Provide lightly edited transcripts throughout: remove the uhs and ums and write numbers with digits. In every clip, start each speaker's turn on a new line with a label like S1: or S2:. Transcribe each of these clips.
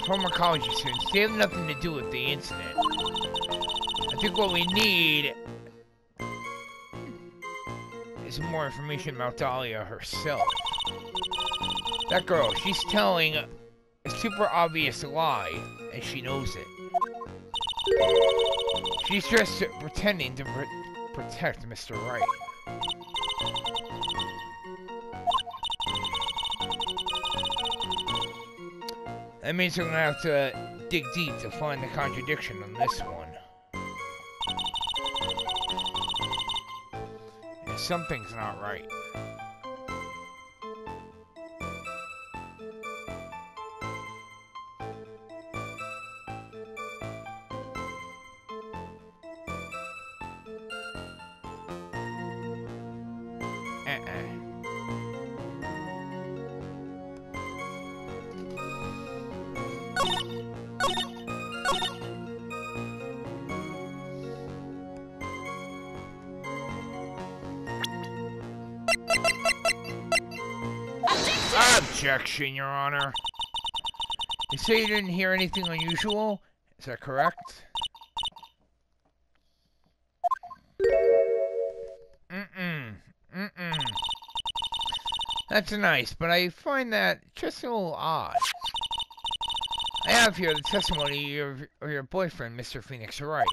S1: former college students. They have nothing to do with the incident. I think what we need is more information about Dahlia herself. That girl, she's telling a super obvious lie, and she knows it. She's just pretending to protect Mr. Wright. That means we're gonna have to dig deep to find the contradiction on this one. And something's not right. Objection, Your Honor. You say you didn't hear anything unusual? Is that correct? That's nice, but I find that just a little odd. I have here the testimony of your boyfriend, Mr. Phoenix Wright.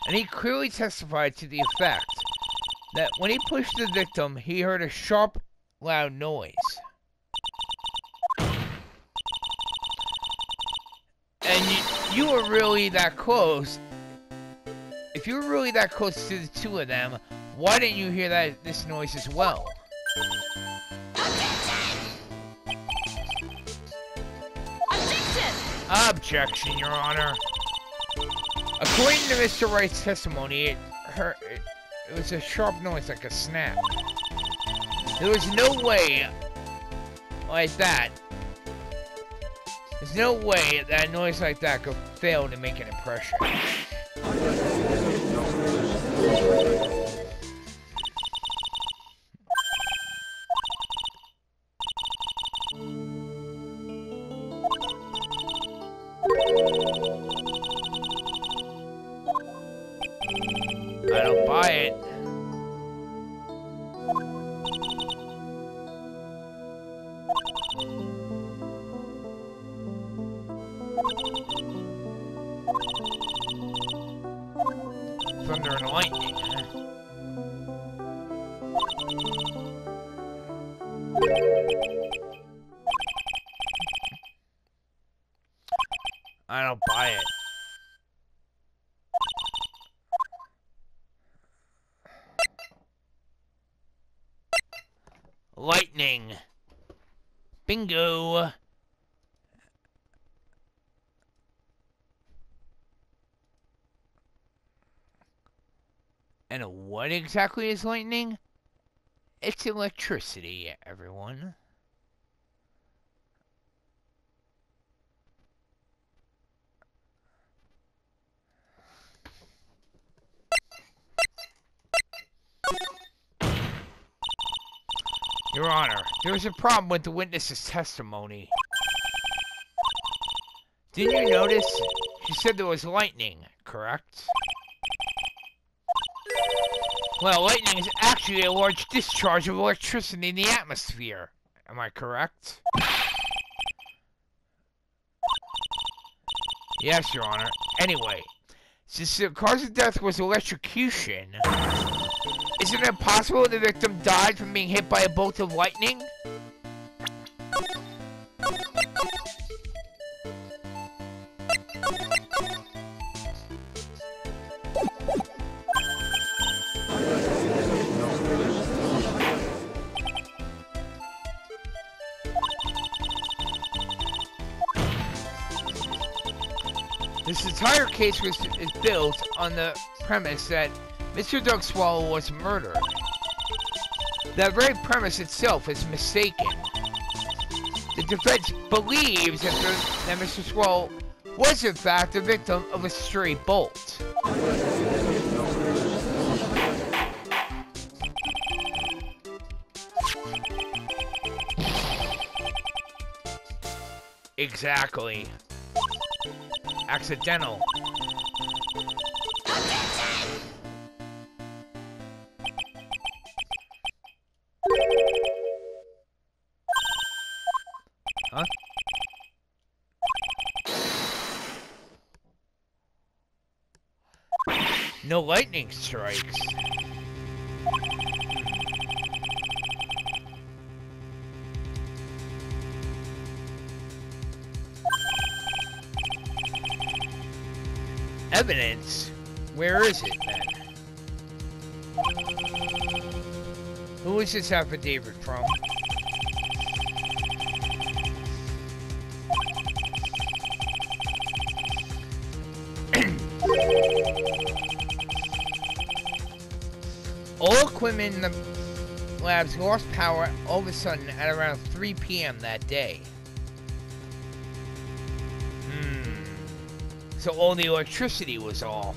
S1: And he clearly testified to the effect that when he pushed the victim, he heard a sharp, loud noise. And you were really that close. If you were really that close to the two of them, why didn't you hear this noise as well? Objection, Your Honor. According to Mr. Wright's testimony, it was a sharp noise like a snap. There was no way like that. There's no way that a noise like that could fail to make an impression. I don't buy it. Thunder and lightning, huh? I don't buy it. Lightning. Bingo. And what exactly is lightning? It's electricity, everyone. Your Honor, there was a problem with the witness's testimony. Didn't you notice? She said there was lightning, correct? Well, lightning is actually a large discharge of electricity in the atmosphere. Am I correct? Yes, Your Honor. Anyway, since the cause of death was electrocution, isn't it possible the victim died from being hit by a bolt of lightning? This entire case is built on the premise that Mr. Doug Swallow was murdered. That very premise itself is mistaken. The defense believes that Mr. Swallow was in fact the victim of a stray bolt. Exactly. Accidental. Huh? No lightning strikes. Evidence? Where is it then? Who is this affidavit from? All equipment in the labs lost power all of a sudden at around 3 p.m. that day. So all the electricity was off.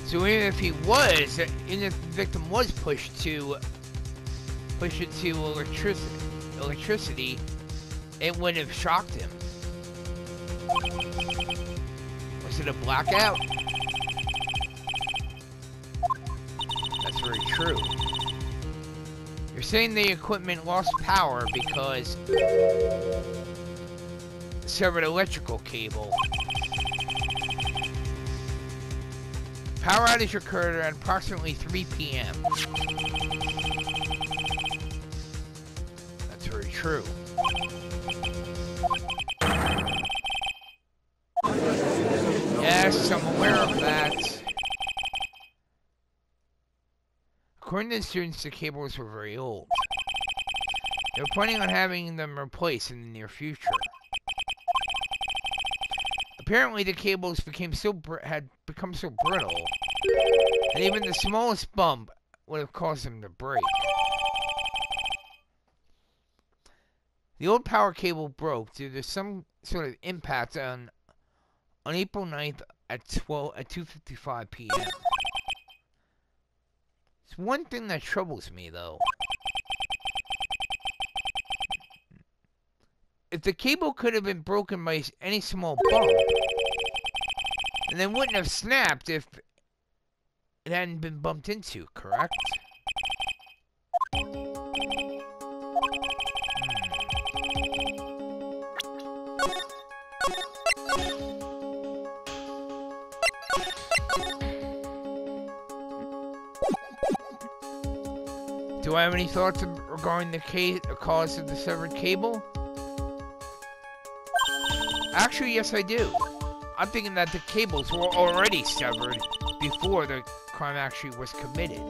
S1: So even if even if the victim was pushed into electricity, it wouldn't have shocked him. Was it a blackout? That's very true. You're saying the equipment lost power because severed electrical cable. Power outage occurred at approximately 3 p.m. That's very true. Yes, I'm aware of that. According to the students, the cables were very old. They were planning on having them replaced in the near future. Apparently, the cables had become so brittle that even the smallest bump would have caused them to break. The old power cable broke due to some sort of impact on April 9th at 2:55 p.m. It's one thing that troubles me, though. If the cable could have been broken by any small bump, then it wouldn't have snapped if it hadn't been bumped into, correct? Do I have any thoughts regarding the cause of the severed cable? Actually, yes I do. I'm thinking that the cables were already severed before the crime actually was committed.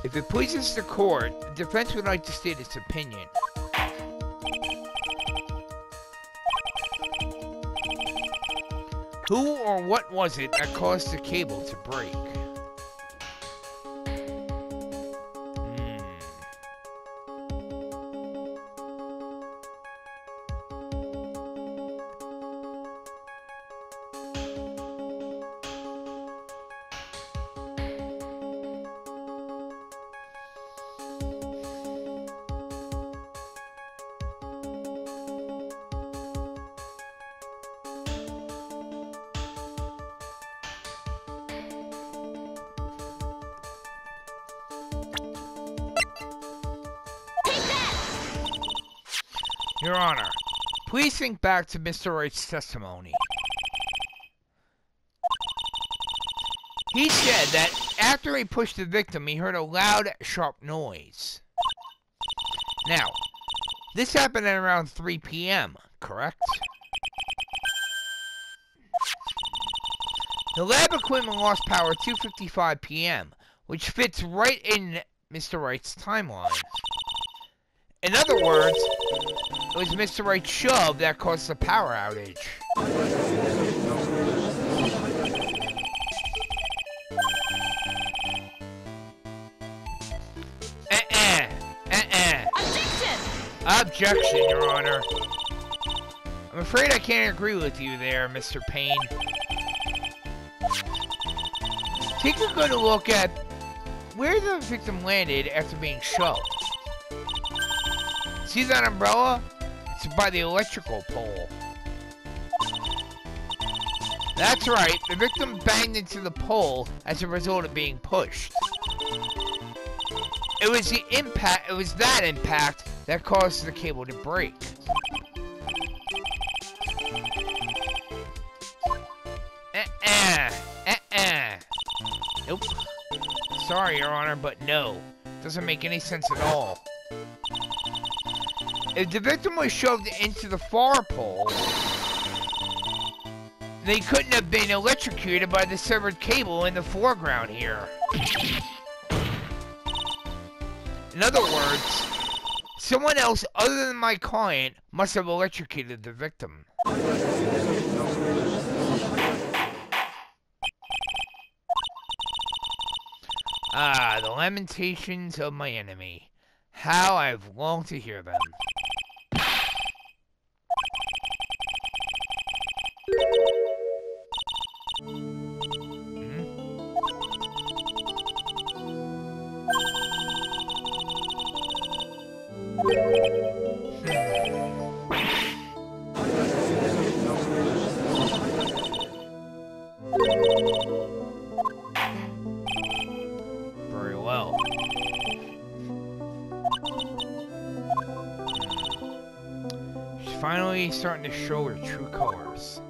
S1: If it pleases the court, the defense would like to state its opinion. Who or what was it that caused the cable to break? Your Honor, please think back to Mr. Wright's testimony. He said that after he pushed the victim, he heard a loud, sharp noise. Now, this happened at around 3 p.m., correct? The lab equipment lost power at 2:55 p.m., which fits right in Mr. Wright's timeline. In other words, it was Mr. Wright's shove that caused the power outage.
S2: Objection!
S1: Objection, Your Honor. I'm afraid I can't agree with you there, Mr. Payne. Take a good look at where the victim landed after being shoved. See that umbrella? It's by the electrical pole. That's right, the victim banged into the pole as a result of being pushed. It was that impact that caused the cable to break. Nope. Sorry, Your Honor, but no. Doesn't make any sense at all. If the victim was shoved into the far pole, they couldn't have been electrocuted by the severed cable in the foreground here. In other words, someone else other than my client must have electrocuted the victim. Ah, the lamentations of my enemy. How I've longed to hear them. Very well. She's finally starting to show her true colors.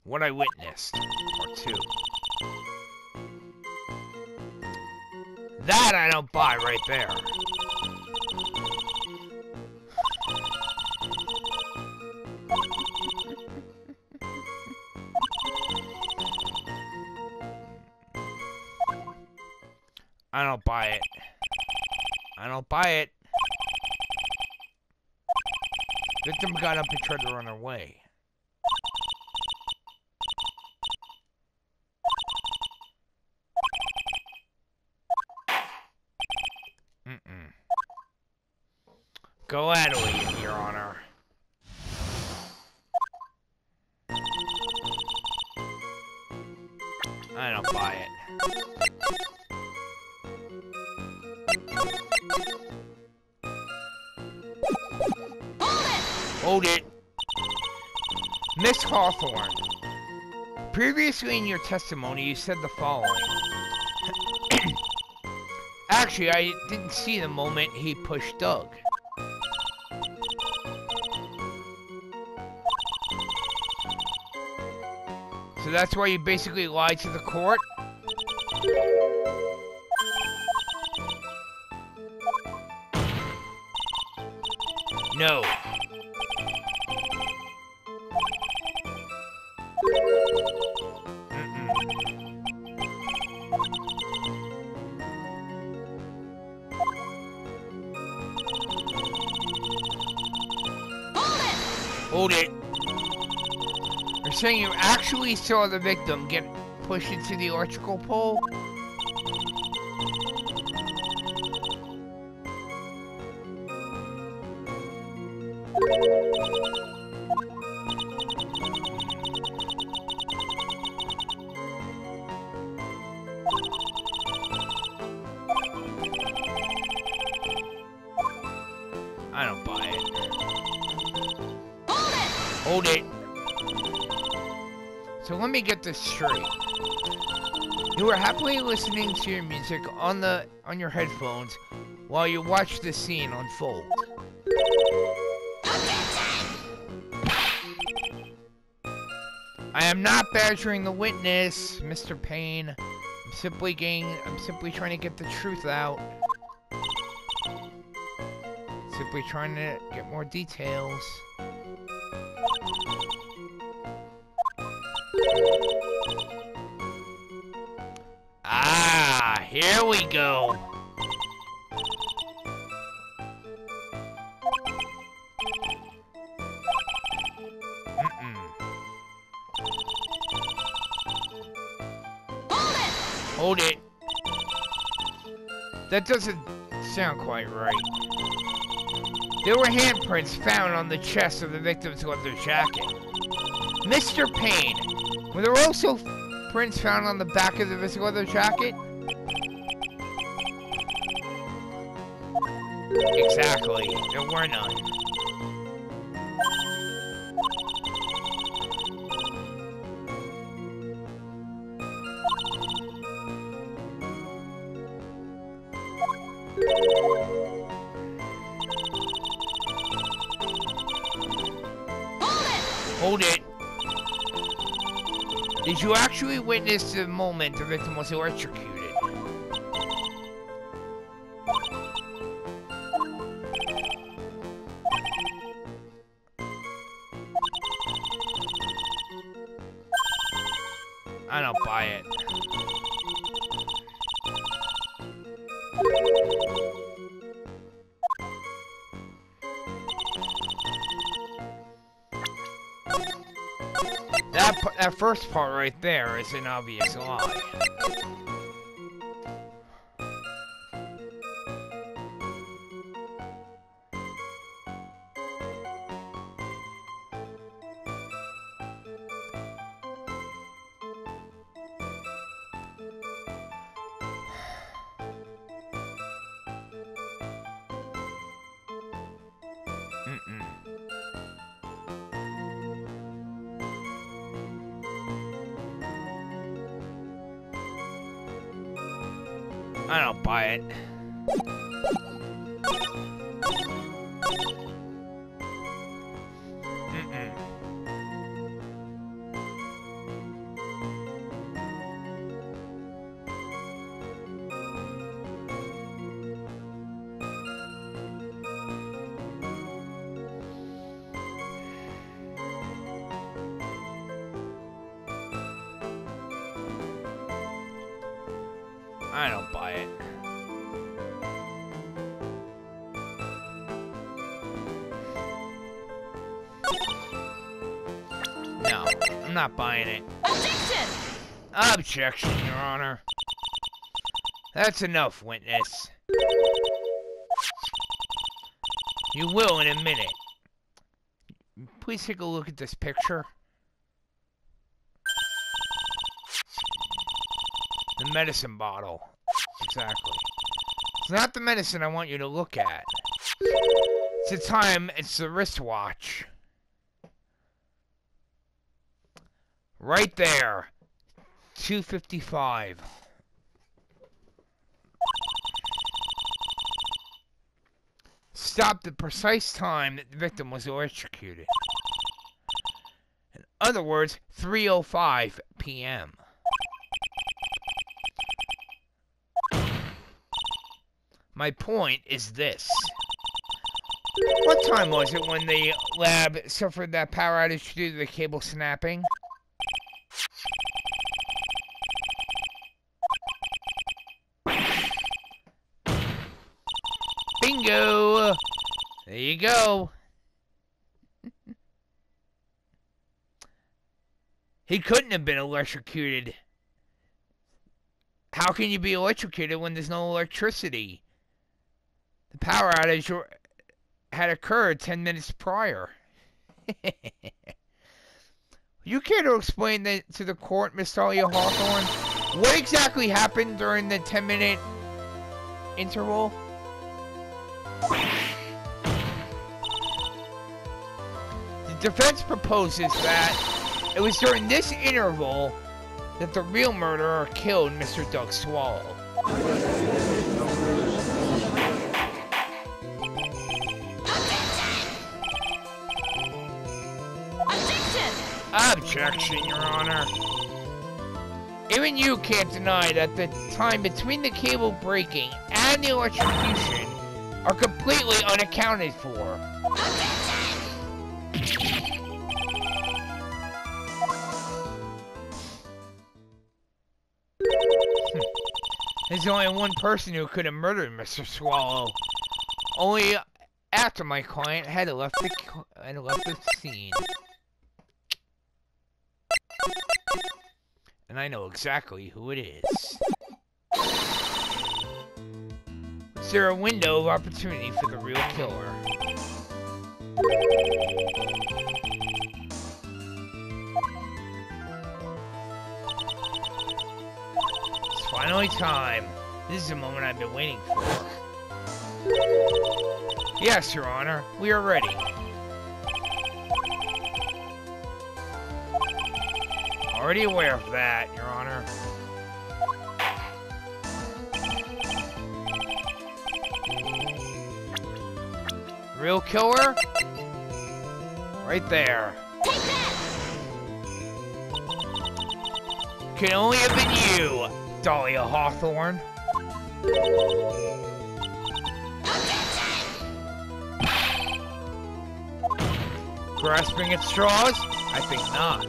S1: What I witnessed, part 2. That I don't buy right there. I don't buy it. I don't buy it. Victim got up and tried to run away. Go ahead, Your Honor. I don't buy it. Hold it! Miss Hawthorne, previously in your testimony you said the following. Actually, I didn't see the moment he pushed Doug. So that's why you basically lied to the court? No. Hold it! You're saying you actually saw the victim get pushed into the electrical pole? I don't buy it. Hold it! So let me get this straight. You were happily listening to your music on your headphones while you watched the scene unfold. I am not badgering the witness, Mr. Payne. I'm simply trying to get the truth out. Simply trying to get more details. Ah, here we go. Hold it. That doesn't sound quite right. There were handprints found on the chest of the victim's leather jacket. Mr. Payne, were there also prints found on the back of the leather jacket? Exactly, there were none. Hold it! Did you actually witness the moment the victim was electrocuted? I don't buy it. That first part right there is an obvious lie. I don't buy it. I don't buy it. No, I'm not buying it.
S2: Objection!
S1: Objection, Your Honor. That's enough, witness. You will in a minute. Please take a look at this picture. The medicine bottle. Exactly. It's not the medicine I want you to look at. It's the time, it's the wristwatch. Right there. 2:55. Stop the precise time that the victim was electrocuted. In other words, 3:05 p.m. My point is this. What time was it when the lab suffered that power outage due to the cable snapping? Bingo! There you go. He couldn't have been electrocuted. How can you be electrocuted when there's no electricity? The power outage had occurred 10 minutes prior. You care to explain that to the court, Miss Talia Hawthorne? What exactly happened during the 10-minute interval? The defense proposes that it was during this interval that the real murderer killed Mr. Doug Swallow. Objection, Your Honor. Even you can't deny that the time between the cable breaking and the electrocution are completely unaccounted for. There's only one person who could have murdered Mr. Swallow. Only after my client had left the scene. And I know exactly who it is. Let's Is there a window of opportunity for the real killer? It's finally time. This is the moment I've been waiting for. Yes, Your Honor. We are ready. Already aware of that, Your Honor. Real killer? Right there.
S2: Take that!
S1: Can only have been you, Dahlia Hawthorne. Grasping at straws? I think not.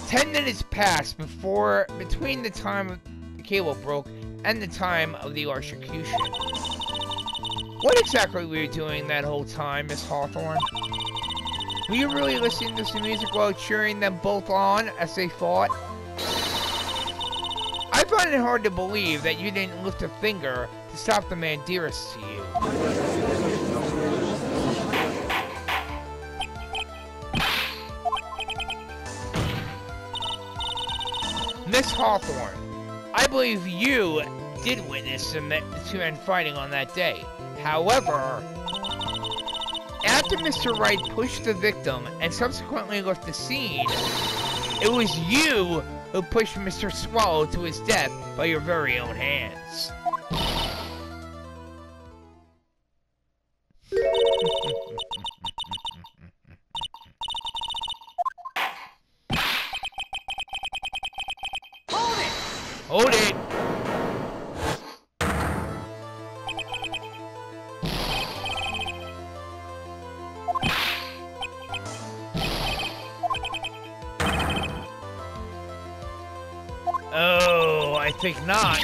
S1: 10 minutes passed between the time the cable broke and the time of the electrocution. What exactly were you doing that whole time, Miss Hawthorne? Were you really listening to some music while cheering them both on as they fought? I find it hard to believe that you didn't lift a finger to stop the man dearest to you. Miss Hawthorne, I believe you did witness the two men fighting on that day. However, after Mr. Wright pushed the victim and subsequently left the scene, it was you who pushed Mr. Swallow to his death by your very own hands. Hold it! Oh, I think not.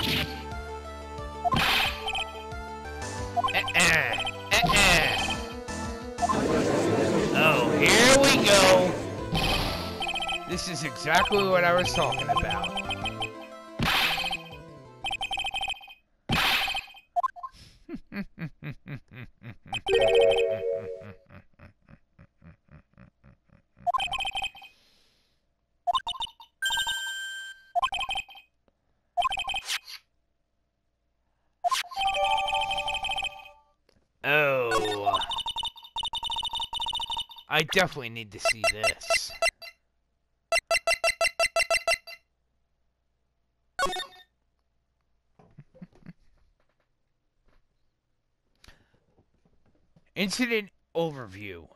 S1: Oh, here we go. This is exactly what I was talking about. Oh, I definitely need to see this. Incident overview.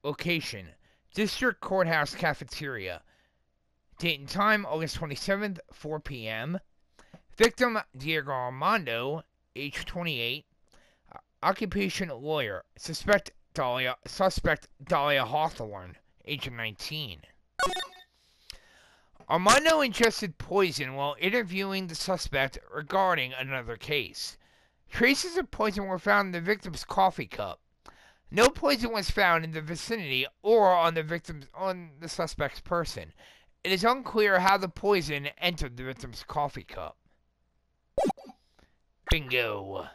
S1: Location: District Courthouse Cafeteria. Date and time: August 27th, 4 p.m. Victim: Diego Armando, age 28. Occupation: lawyer. Suspect Dahlia Hawthorne, age 19. Armando ingested poison while interviewing the suspect regarding another case. Traces of poison were found in the victim's coffee cup. No poison was found in the vicinity or on the suspect's person. It is unclear how the poison entered the victim's coffee cup. Bingo.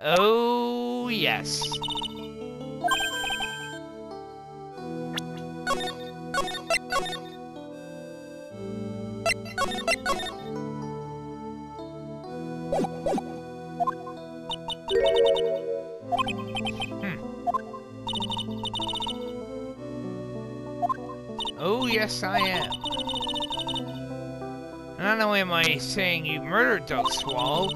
S1: Oh, yes. Oh, yes, I am. Not only am I saying you murdered Doug Swallow,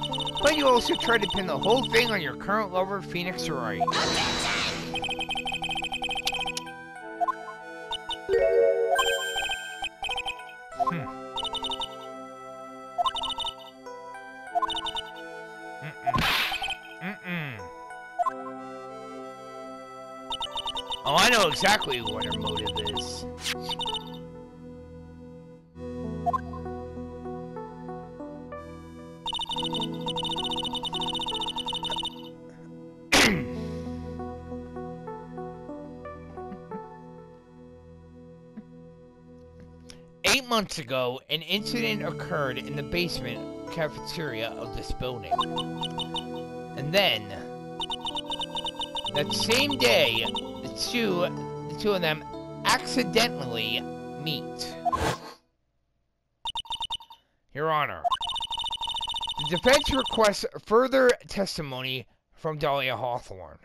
S1: but you also tried to pin the whole thing on your current lover, Phoenix Wright. Oh, I know exactly what her motive is. 8 months ago, an incident occurred in the basement cafeteria of this building. And then, that same day, the two of them accidentally meet. Your Honor, the defense requests further testimony from Dahlia Hawthorne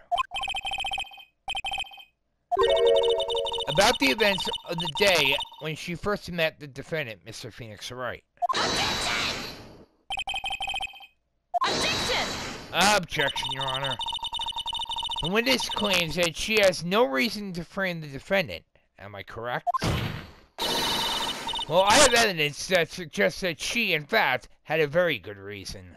S1: about the events of the day when she first met the defendant, Mr. Phoenix Wright.
S2: Objection! Objection!
S1: Objection, Your Honor. The witness claims that she has no reason to frame the defendant. Am I correct? Well, I have evidence that suggests that she, in fact, had a very good reason.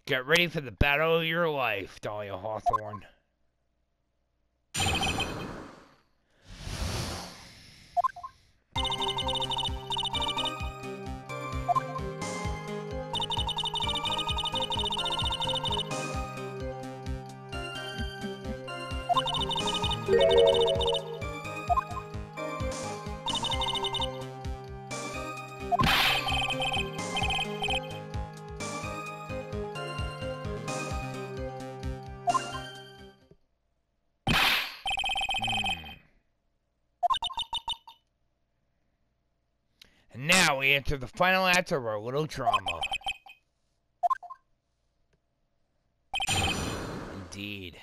S1: Get ready for the battle of your life, Dahlia Hawthorne. And now we enter the final act of our little drama. Indeed.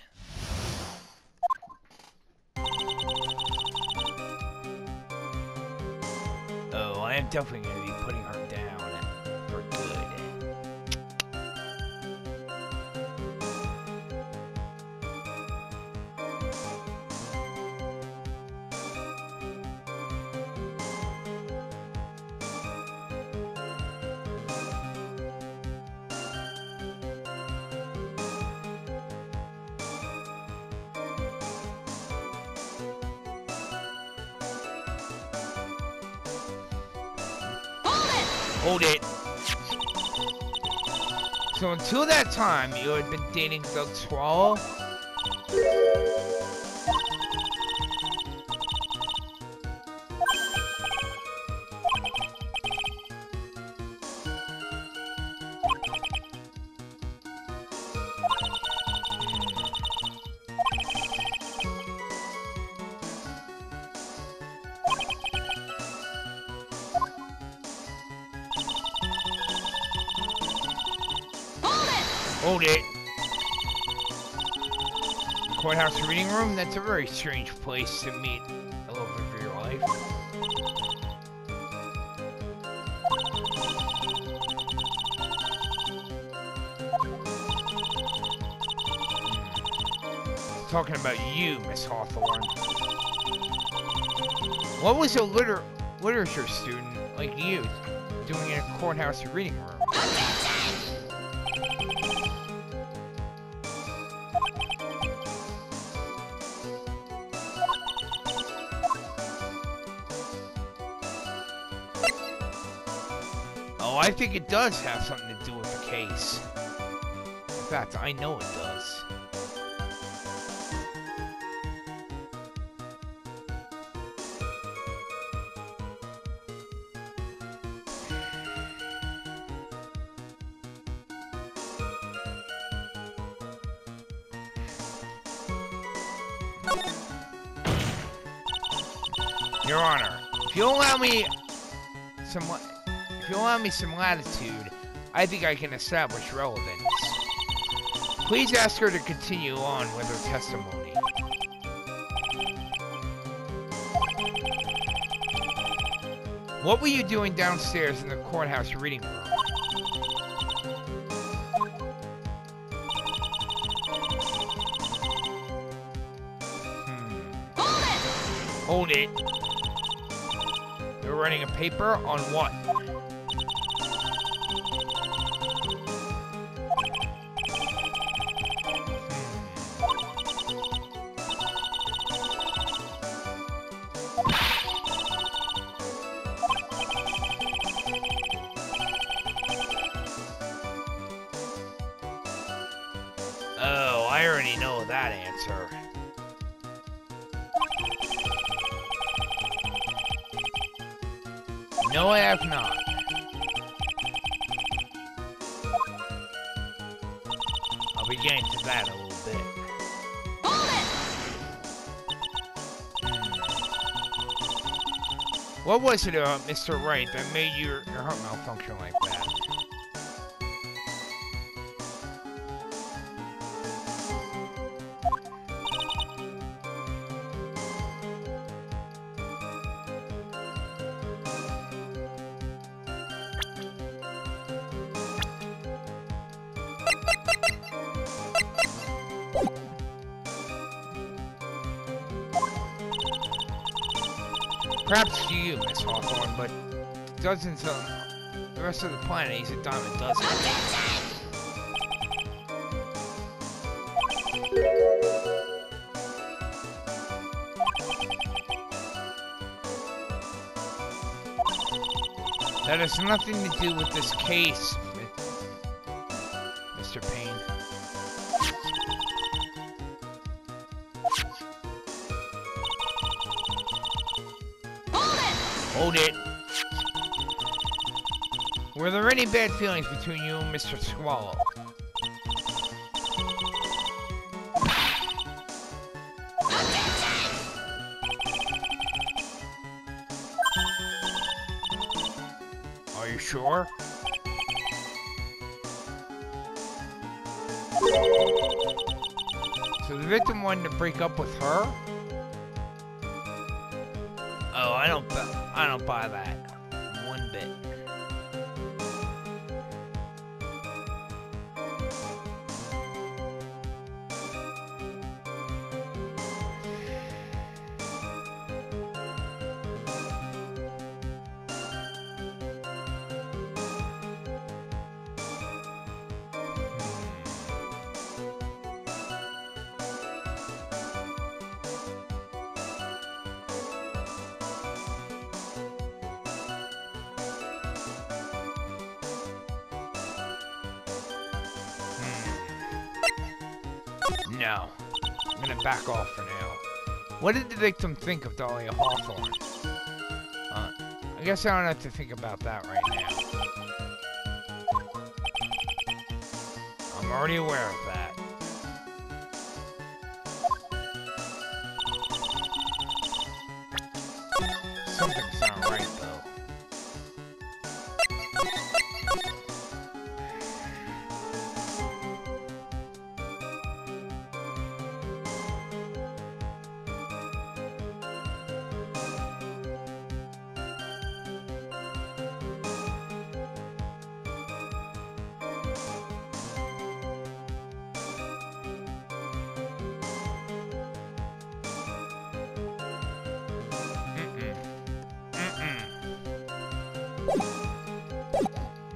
S1: Oh, I am definitely going to be putting her down for good. Hold it. So until that time, you had been dating Doug Swallow? Hold it. Courthouse reading room? That's a very strange place to meet a love of your life. Talking about you, Miss Hawthorne. What was a literature student like you doing in a courthouse reading room? Oh, I think it does have something to do with the case. In fact, I know it does. Your Honor, if you'll allow me some latitude, I think I can establish relevance. Please ask her to continue on with her testimony. What were you doing downstairs in the courthouse reading room? Hold it! You're writing a paper on what? that answer. No, I have not. I'll be getting to that a little bit.
S2: Hold it!
S1: What was it about Mr. Wright that made your heart malfunction like that? Perhaps to you, Miss Hawthorne, but dozens of the rest of the planet, he's a dime a dozen. That has nothing to do with this case, Mr. Payne. Hold it! Were there any bad feelings between you and Mr. Swallow? Are you sure? So the victim wanted to break up with her? Oh, I don't buy that one bit. No. I'm gonna back off for now. What did the victim think of Dahlia Hawthorne? I guess I don't have to think about that right now. I'm already aware of that. Something's not right, though.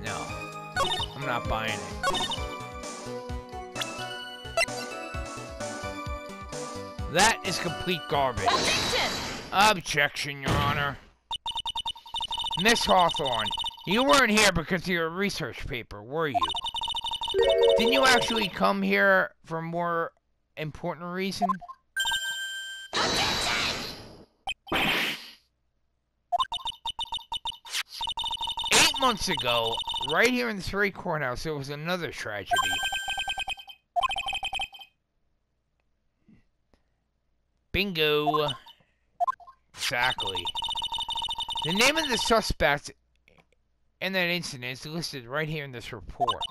S1: No, I'm not buying it. That is complete garbage. Objection, Your Honor. Miss Hawthorne, you weren't here because of your research paper, were you? Didn't you actually come here for a more important reason? 8 months ago, right here in this very courthouse, there was another tragedy. Bingo. Exactly. The name of the suspect in that incident is listed right here in this report.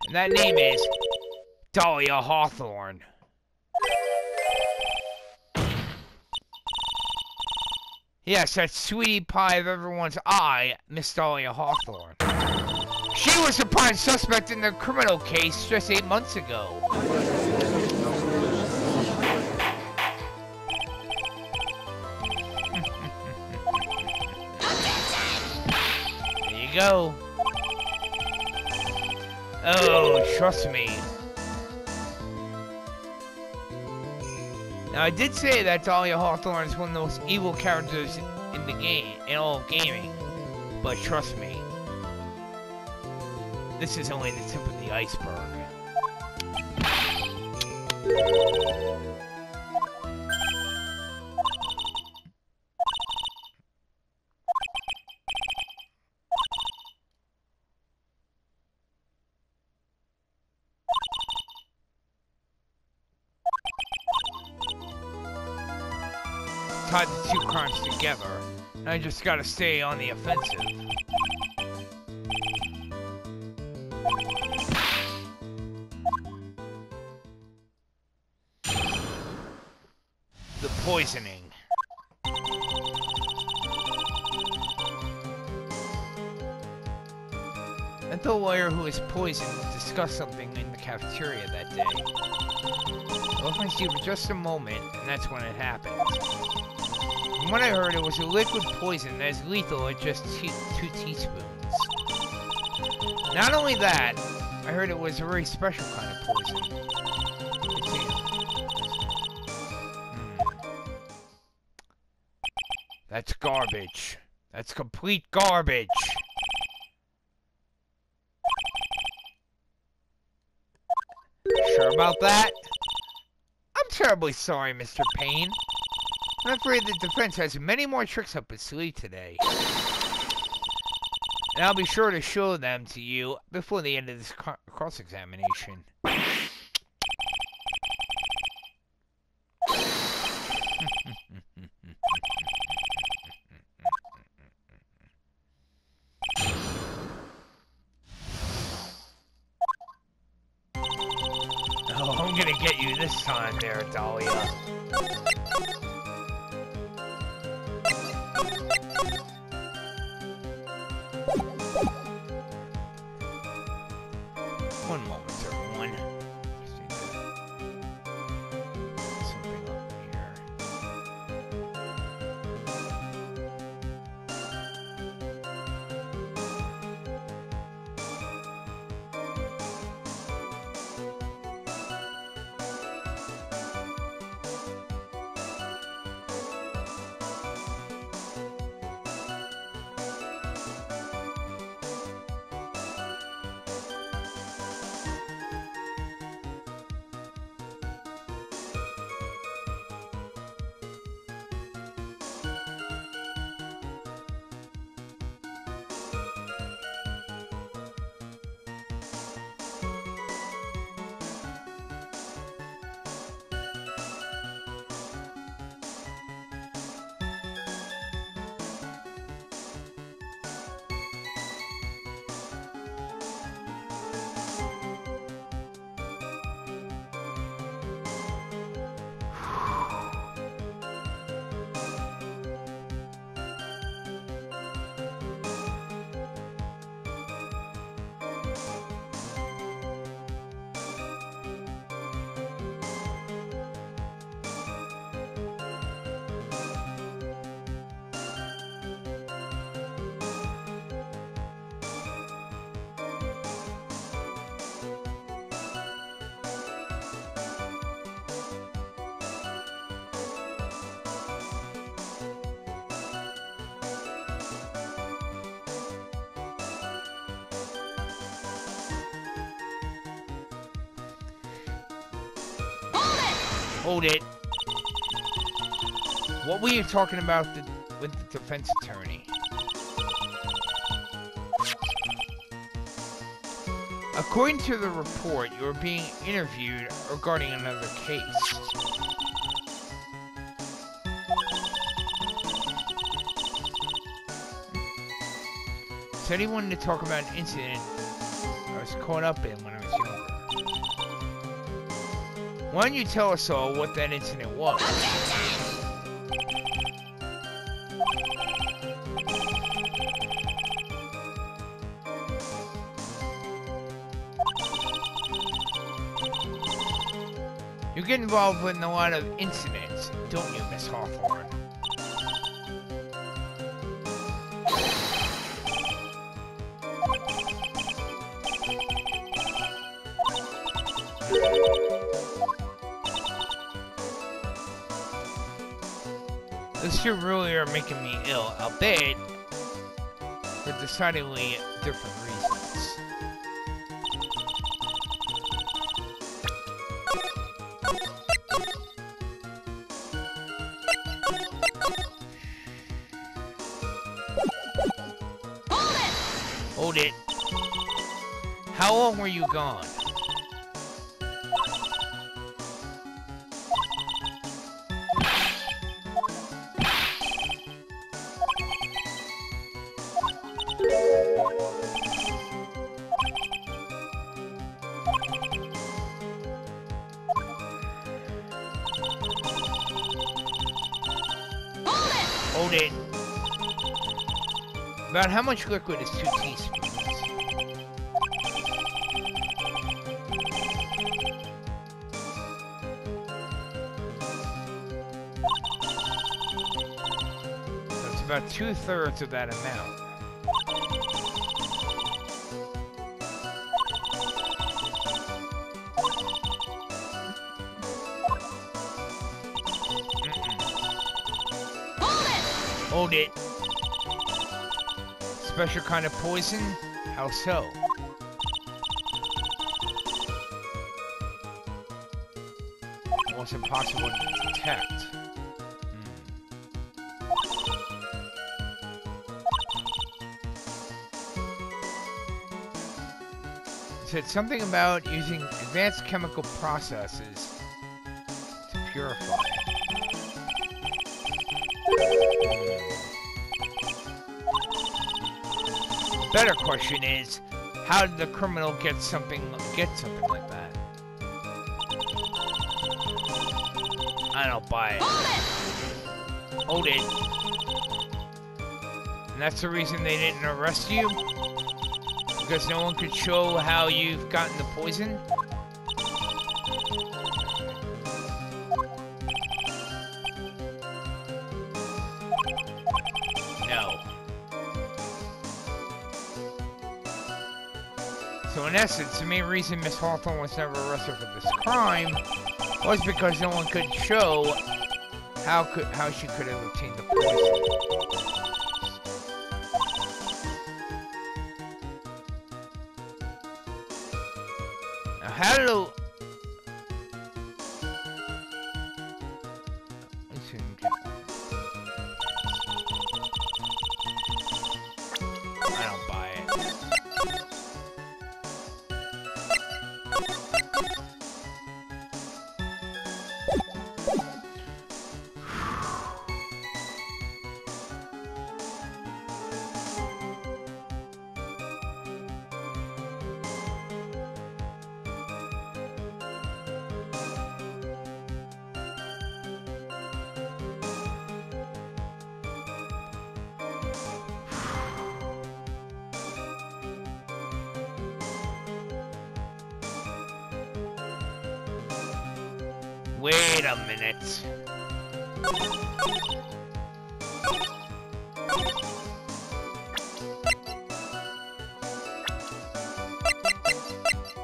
S1: And that name is Dahlia Hawthorne. Yes, that sweetie pie of everyone's eye, Miss Dahlia Hawthorne. She was the prime suspect in the criminal case just 8 months ago. There you go. Oh, trust me. Now, I did say that Dahlia Hawthorne is one of the most evil characters in the game, in all of gaming. But trust me, this is only the tip of the iceberg. Tied the two crimes together, and I just gotta stay on the offensive. The poisoning. Let the lawyer who was poisoned discuss something in the cafeteria that day. I left my seat for just a moment, and that's when it happened. From what I heard, it was a liquid poison that is lethal at just 2 teaspoons. Not only that, I heard it was a very special kind of poison. That's garbage. That's complete garbage. Sure about that? I'm terribly sorry, Mr. Payne. I'm afraid the defense has many more tricks up its sleeve today. And I'll be sure to show them to you before the end of this cross-examination. Oh, I'm gonna get you this time there, Dahlia. One moment, everyone. Something up here. Hold it. What were you talking about with the defense attorney? According to the report, you were being interviewed regarding another case. Said he wanted to talk about an incident I was caught up in when I was younger. Why don't you tell us all what that incident was? You get involved in a lot of incidents, don't you, Miss Hawthorne? Those two really are making me ill, albeit for decidedly different reasons. Hold it. How long were you gone? Hold it. About how much liquid is 2 teaspoons? So it's about 2/3 of that amount. Hold it. Special kind of poison? How so? Almost impossible to detect. It said something about using advanced chemical processes to purify it. Better question is, how did the criminal get something like that? I don't buy it. Hold it. And that's the reason they didn't arrest you? Because no one could show how you've gotten the poison? So in essence, the main reason Miss Hawthorne was never arrested for this crime was because no one could show how she could have obtained the poison. Now how did I don't buy it. Wait a minute.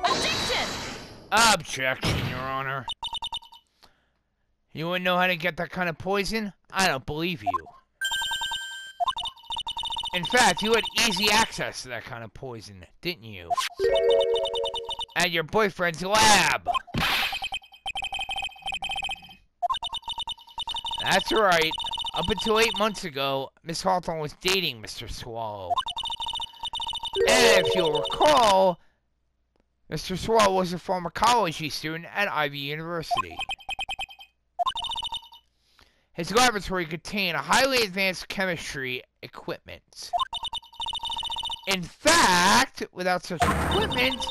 S2: Objection!
S1: Objection, Your Honor. You wouldn't know how to get that kind of poison? I don't believe you. In fact, you had easy access to that kind of poison, didn't you? At your boyfriend's lab. That's right. Up until 8 months ago, Miss Hawthorne was dating Mr. Swallow. And if you'll recall, Mr. Swallow was a pharmacology student at Ivy University. His laboratory contained a highly advanced chemistry equipment. In fact, without such equipment,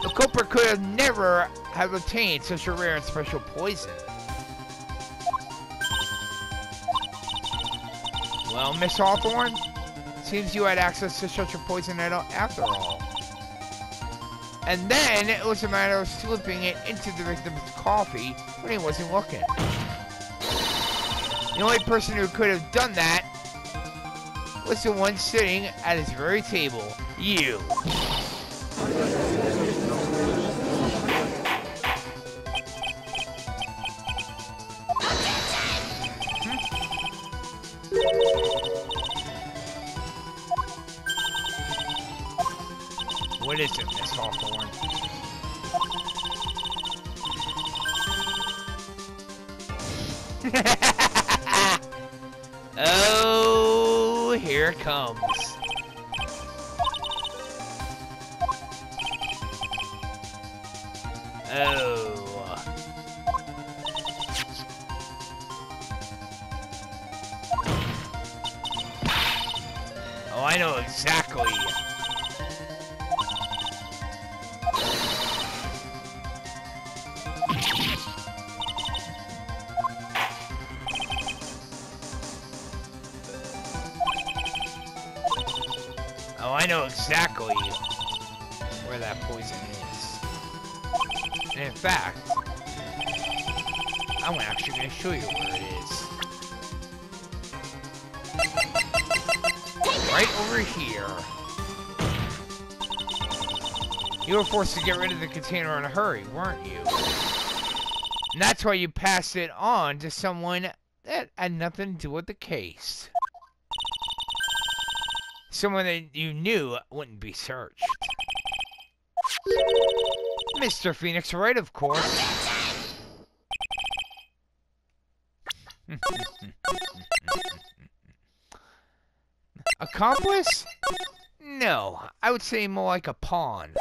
S1: the culprit could have never have obtained such a rare and special poison. Well, Miss Hawthorne, seems you had access to such a poison after all. And then it was a matter of slipping it into the victim's coffee when he wasn't looking. The only person who could have done that was the one sitting at his very table, you. What is it, Miss Hawthorne? Oh, here it comes. Oh. Oh, I know exactly. Oh, I know exactly where that poison is. And in fact, I'm actually going to show you where it is. Right over here. You were forced to get rid of the container in a hurry, weren't you? And that's why you passed it on to someone that had nothing to do with the case. Someone that you knew wouldn't be searched. Mr. Phoenix Wright, of course. Accomplice? No, I would say more like a pawn.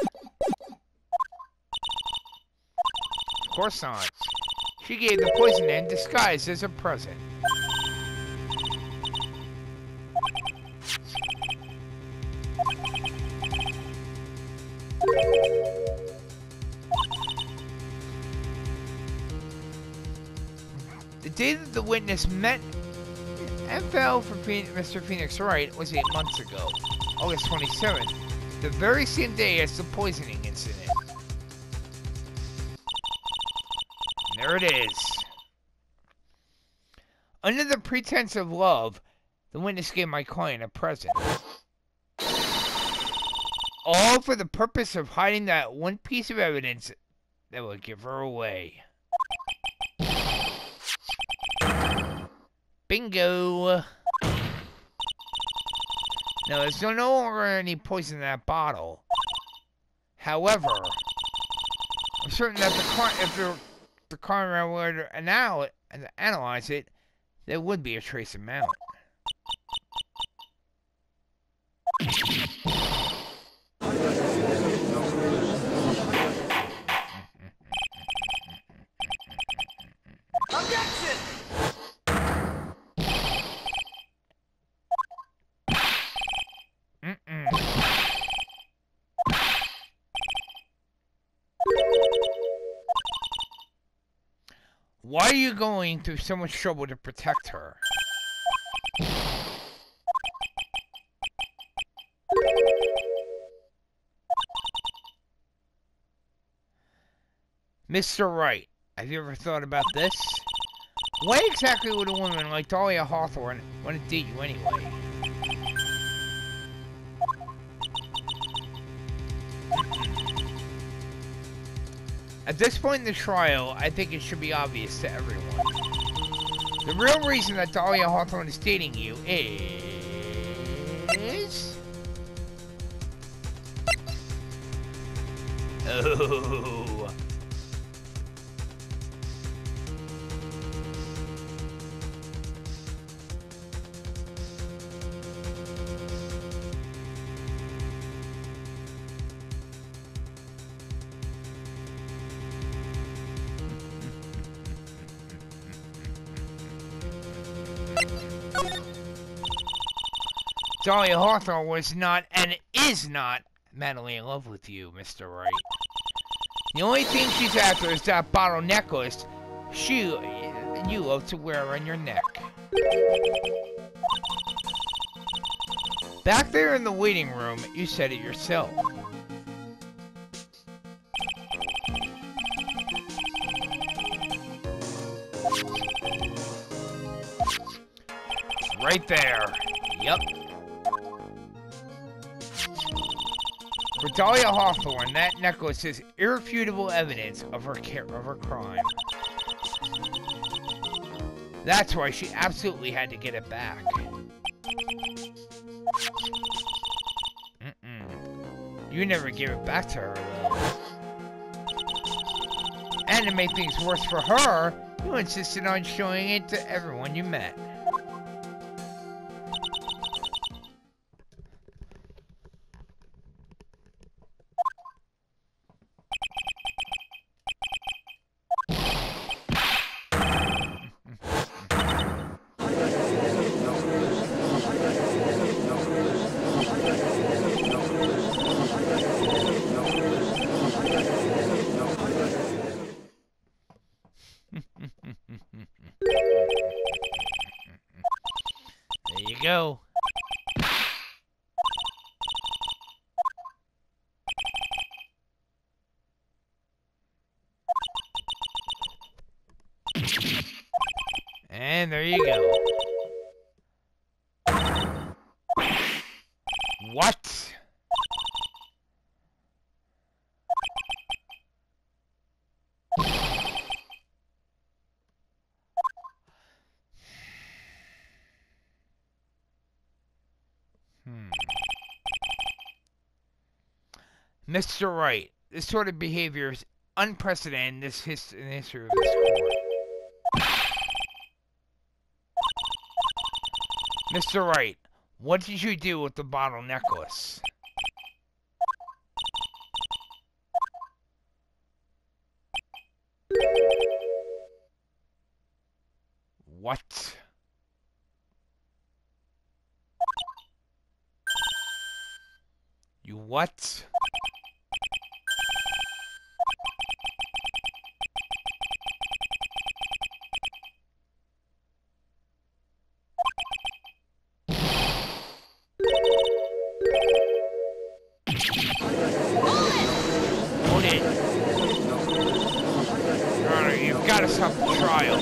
S1: Of course not. She gave the poison in disguised as a present. The day that the witness met and fell for Mr. Phoenix Wright was 8 months ago, August 27th, the very same day as the poisoning incident. And there it is. Under the pretense of love, the witness gave my client a present. All for the purpose of hiding that one piece of evidence that would give her away. Bingo! Now, there's no longer any poison in that bottle. However, I'm certain that if the coroner were to analyze it, there would be a trace amount.
S2: Objection!
S1: Why are you going through so much trouble to protect her? Mr. Wright, have you ever thought about this? Why exactly would a woman like Dahlia Hawthorne want to date you anyway? At this point in the trial, I think it should be obvious to everyone. The real reason that Dahlia Hawthorne is dating you is... Oh... Dahlia Hawthorne was not and is not madly in love with you, Mr. Wright. The only thing she's after is that bottle necklace you love to wear on your neck. Back there in the waiting room, you said it yourself. Right there. Yep. For Dahlia Hawthorne, that necklace is irrefutable evidence of her crime. That's why she absolutely had to get it back. You never gave it back to her, though. And to make things worse for her, you insisted on showing it to everyone you met. go. And there you go. What? Mr. Wright, this sort of behavior is unprecedented in the history of this court. Mr. Wright, what did you do with the bottle necklace? What? You what? Hold it. Your Honor, you've got to stop the trial.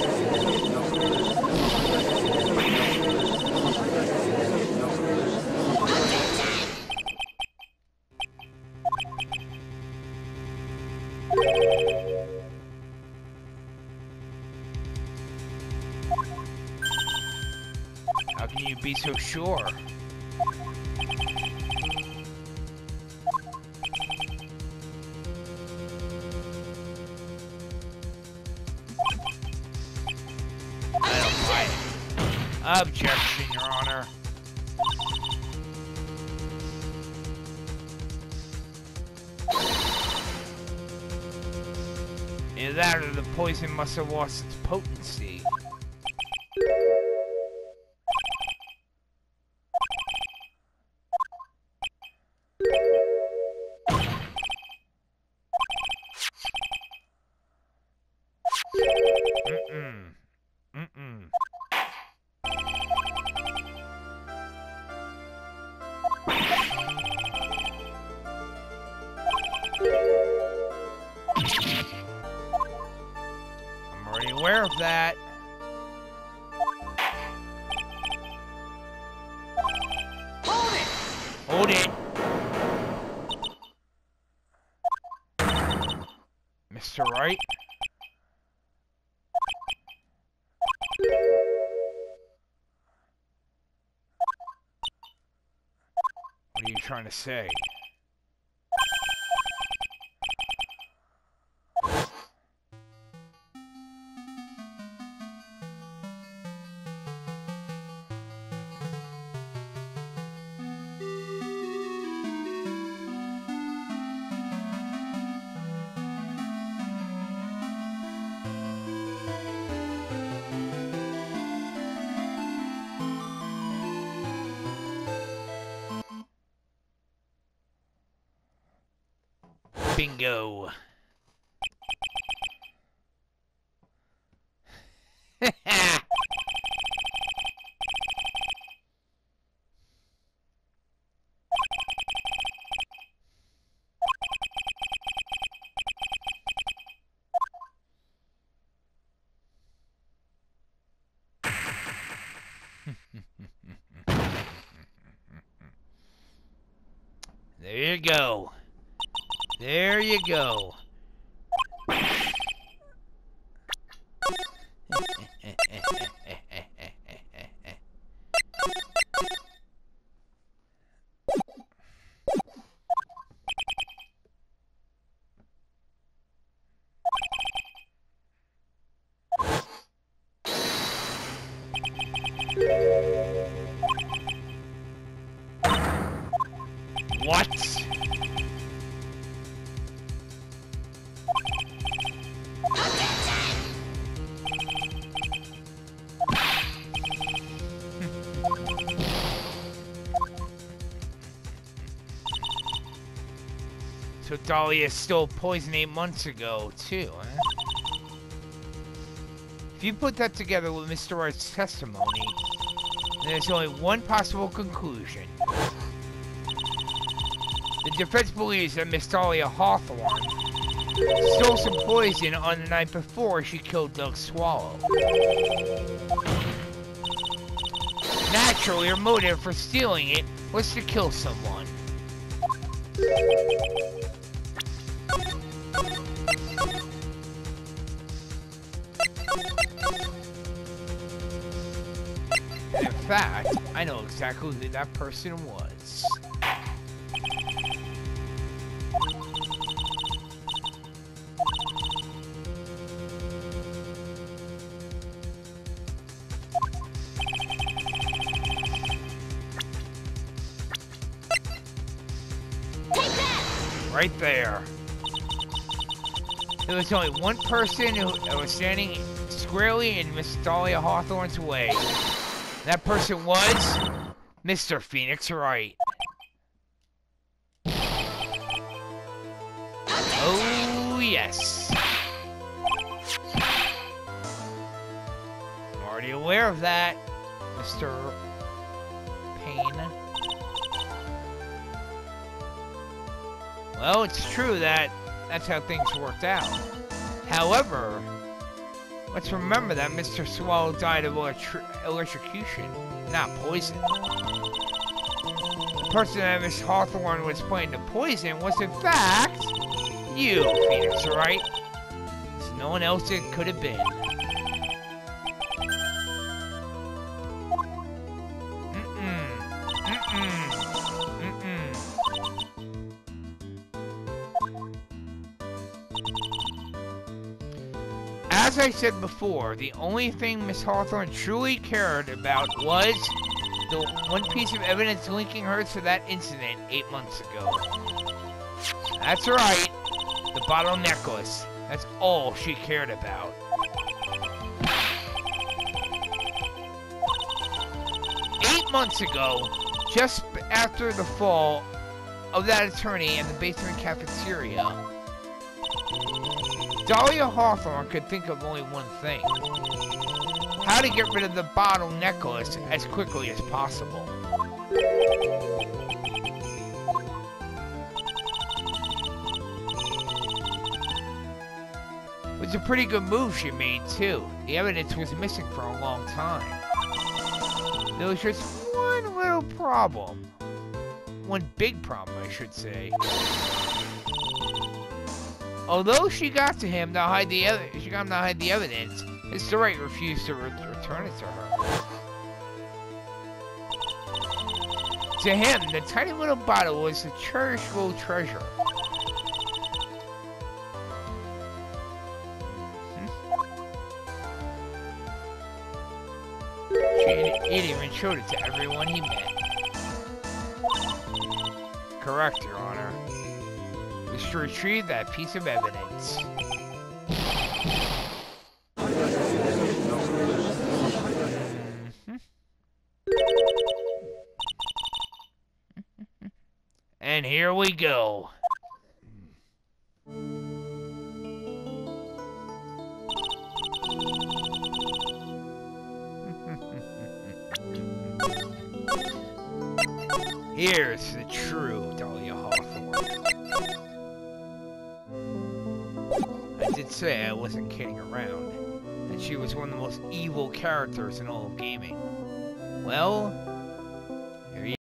S1: How can you be so sure? I don't buy it. Objection, Your Honor. Either that or the poison must have lost its potency. I'm already aware of that. Hold it! Mr. Wright? What are you trying to say? Bingo. There you go. There you go. What? So Dahlia stole poison 8 months ago, too, huh? If you put that together with Mr. Wright's testimony, There's only one possible conclusion. The defense believes that Miss Dahlia Hawthorne stole some poison on the night before she killed Doug Swallow. Naturally, her motive for stealing it was to kill someone. And in fact, I know exactly who that person was. Right there. There was only one person who was standing squarely in Miss Dahlia Hawthorne's way. That person was Mr. Phoenix Wright. Oh, yes. I'm already aware of that, Mr. Payne. Well, it's true that that's how things worked out. However, let's remember that Mr. Swallow died of electrocution, not poison. The person that Miss Hawthorne was planning to poison was, in fact, you, Phoenix, right? There's no one else it could have been. As I said before, the only thing Miss Hawthorne truly cared about was the one piece of evidence linking her to that incident 8 months ago. That's right, the bottle necklace. That's all she cared about. Eight months ago, just after the fall of that attorney in the basement cafeteria, Dahlia Hawthorne could think of only one thing. How to get rid of the bottle necklace as quickly as possible. It was a pretty good move she made, too. The evidence was missing for a long time. There was just one little problem. One big problem, I should say. Although she got to him to hide the evidence, Mr. Wright refused to return it to her. To him, the tiny little bottle was a cherished little treasure. He even showed it to everyone he met. Correct, Your Honor. Was to retrieve that piece of evidence. And here we go. Here's the true Dahlia Hawthorne. I did say I wasn't kidding around, and she was one of the most evil characters in all of gaming. Well,